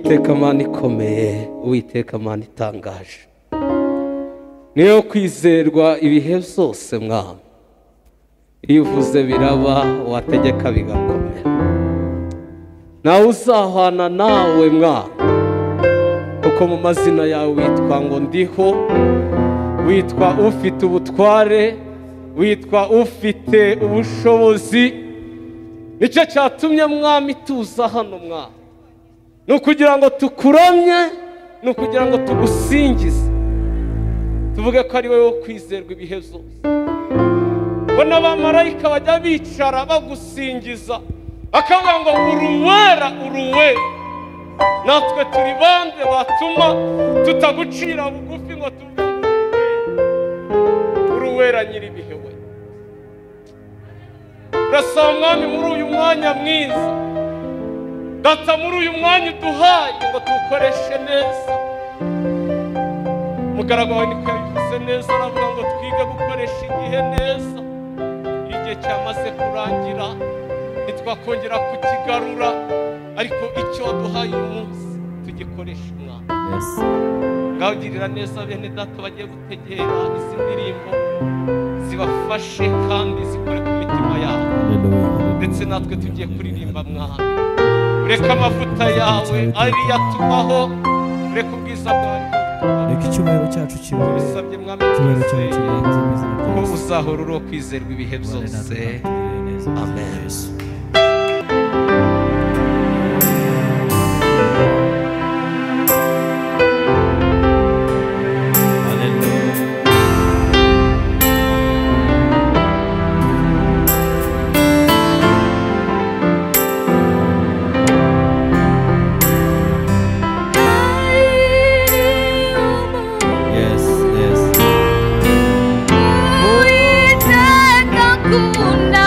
Uwiteka Mana ikomeye, Uwiteka Mana itangaje, niyo kwizerwa ibihe byose Mwami. Iyo uvuze biraba, wategeka bigakomera. Nawe uzahwana nawe Mwami, kuko mu mazina yawe witwa ngo ndiho, witwa ufite ubutware, witwa ufite ubushobozi. Nicyo cyatumye Mwami tuza hano Mwami, nukugira ngo tukuramye, nukugira ngo tugusingize, tuvuge ko ari wowe wo kwizerwa ibihe byose. Bona abamarayika bajya bicara bagusingiza, bakavuga ngo uruwera uruwe. Natwe turi bande batuma tutagucira bugufi ngo tuvuge uruwera nyiri ibihe we. Turasaba Mwami muri uyu mwanya mwiza, data muri uyu mwanya uduhaye ngo tuwukoreshe neza. Umugaragu wawe niko yabivuze neza, aravuga ngo twige gukoresha igihe neza. Igihe cyamaze kurangira ntitwakongera kukigarura, ariko icyo waduhaye uyu munsi tugikoresha Mwami. Ngaho girira neza bene data bagiye gutegera izi ndirimbo, zibafashe kandi zikore ku mitima yabo, ndetse natwe tugiye kuririmba Mwami. Ureka amavuta yawe ari yatumaho, ureka ubwiza bwawe, reka icyubahiro cyacu kibe, bisabye Mwami, icyubahiro cyacu ko uzahora uri kwizerwa ibihe byose. Amen. Uwiteka nkunda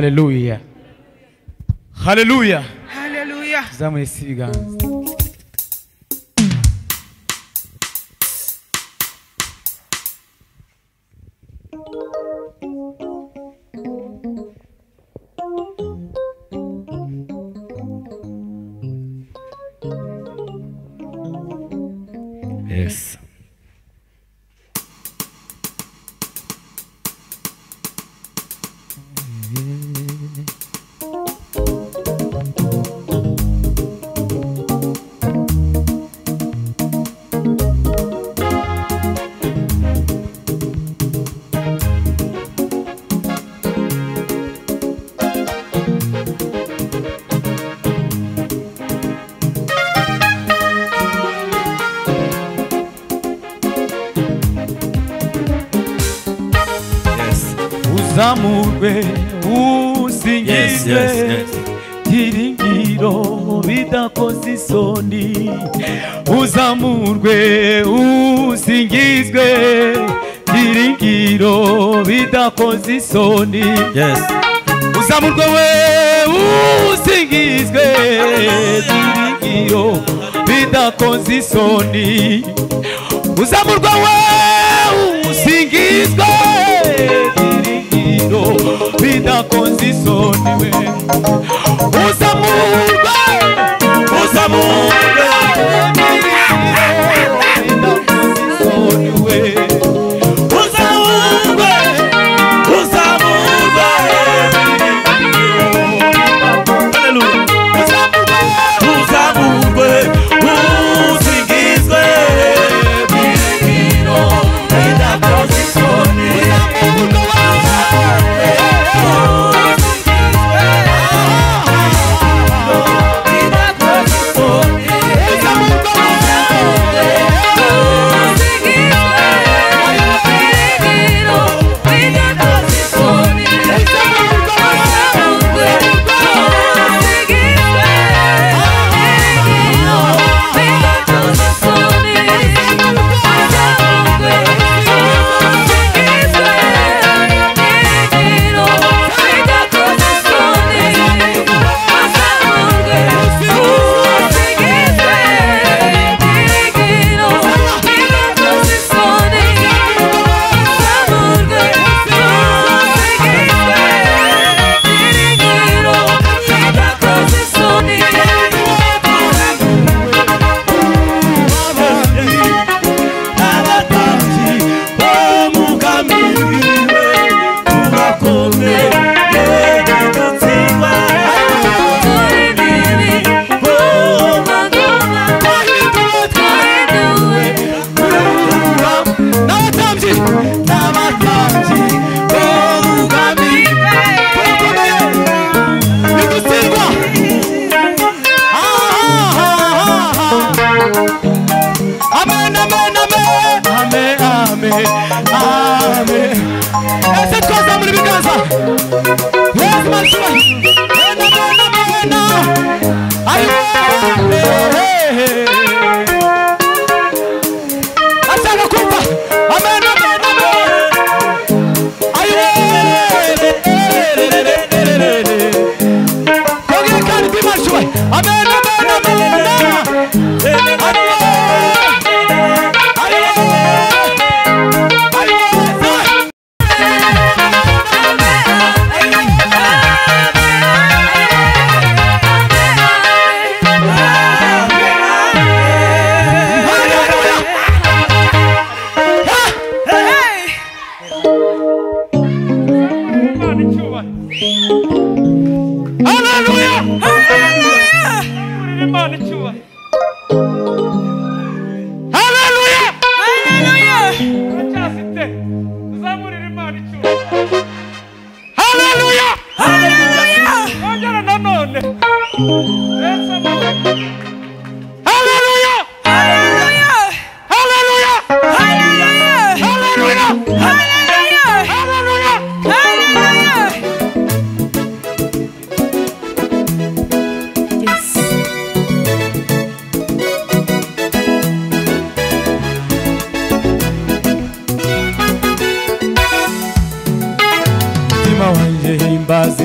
Haleluya. Haleluya. Haleluya. Zamuye ibiganza. Yes. Uzamurwe usingizwe Tiringiro bidakoze isoni Uzamurwe usingizwe Tiringiro bidakoze isoni Uzamurwe usingizwe Tiringiro bidakoze isoni Uzamurwe usingizwe bidakoze isoni we Uzamurwe Uzamurwe bidakoze isoni we Uzamurwe Uzamurwe Uzamurwe usingizwe bidakoze isoni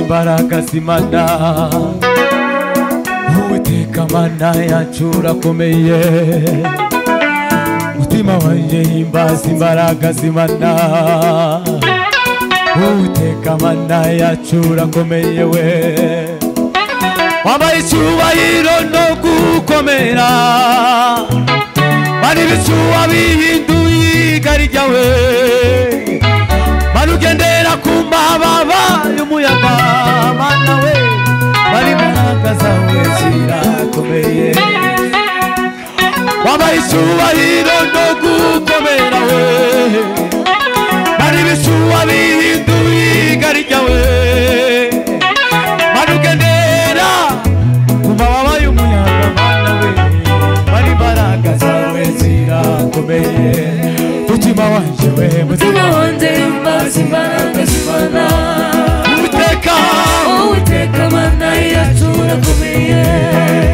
imbaraga z'Imana Uwiteka Mana yacu urakomeye mutima wanjye himbaza imbaraga z'Imana Uwiteka Mana yacu urakomeye we wambaye icyubahiro no gukomera bari bicuba bihinduye igari ryawe bari ugendera ku mababa y'umuyaga Mana we bari imbaraga zawe zirakomeye wambaye icyubahiro no gukomera we bari bicuba bihinduye igari ryawe bari ugendera ku mababa y'umuyaga Mana we bari imbaraga zawe zirakomeye mutima wanje we mutima wanje himbaza imbaraga z'Imana Uwiteka Mana yacu urakomeye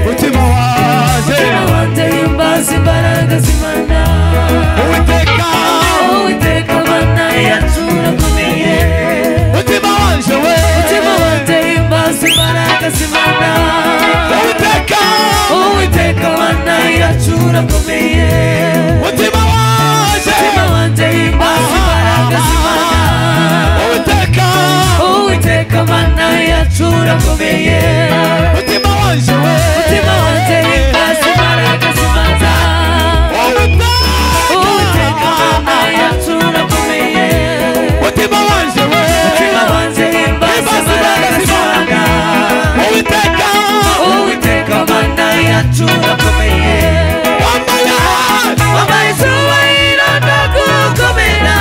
mutima wanje himbaza imbaraga z'Imana Uwiteka Mana yacu urakomeye mutima wanje we himbaza imbaraga z'Imana Uwiteka Mana yacu urakomeye mutima wanje himbaza imbaraga z'Imana Uwiteka Mana yacu urakomeye mutima wanje himbaza imbaraga z'Imana Uwiteka Mana yacu urakomeye mutima wanje himbaza imbaraga z'Imana Uwiteka Mana yacu urakomeye wambaye icyubahiro no gukomera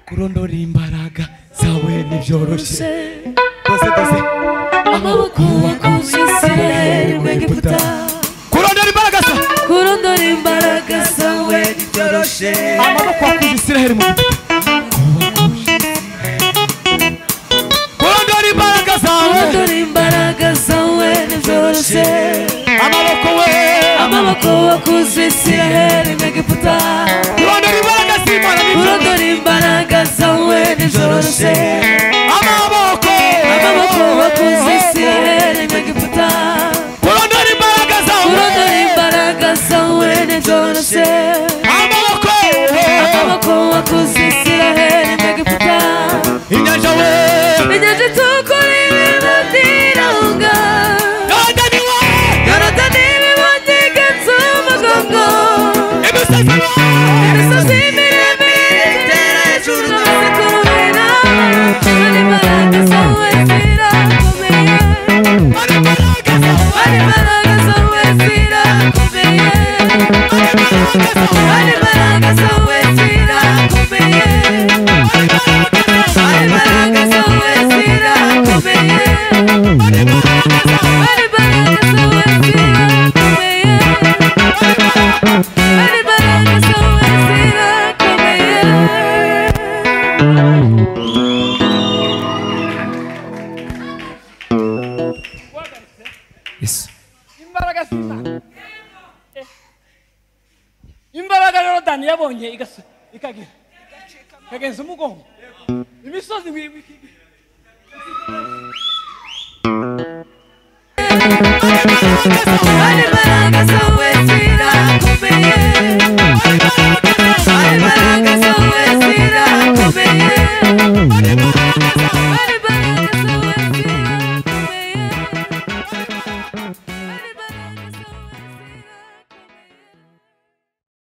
kurondora imbaraga zawe ntibyoroshye dose amaboko wakoze Isiraheli mu Egiputa kurondora imbaraga zawe ntibyoroshye amaboko wakoze Isiraheli mu Egiputa kurondora imbaraga zawe ntibyoroshye amaboko wakoze Isiraheli mu Egiputa kurondora imbaraga urondora imbaraga zawe nizoroshe amaboko wakuze Isiraheli mu Egiputa urondora imbaraga zawe nizoroshe amaboko wakuze Isiraheli mu Egiputa inyanja itukura irabirunga Yorodani bibotegetse umugongo imisozi miremire itera hejuru rwose kubera hari imbaraga zawe zirakomeye hari imbaraga zawe zirakomeye hari imbaraga zawe zirakomeye hari imbaraga zawe zirakomeye hari imbaraga zawe zirakomeye hari imbaraga zawe zirakomeye Yes. imbaraga z'Imana imbaraga Yorodani yabonye ikagenza umugongo imisozi hari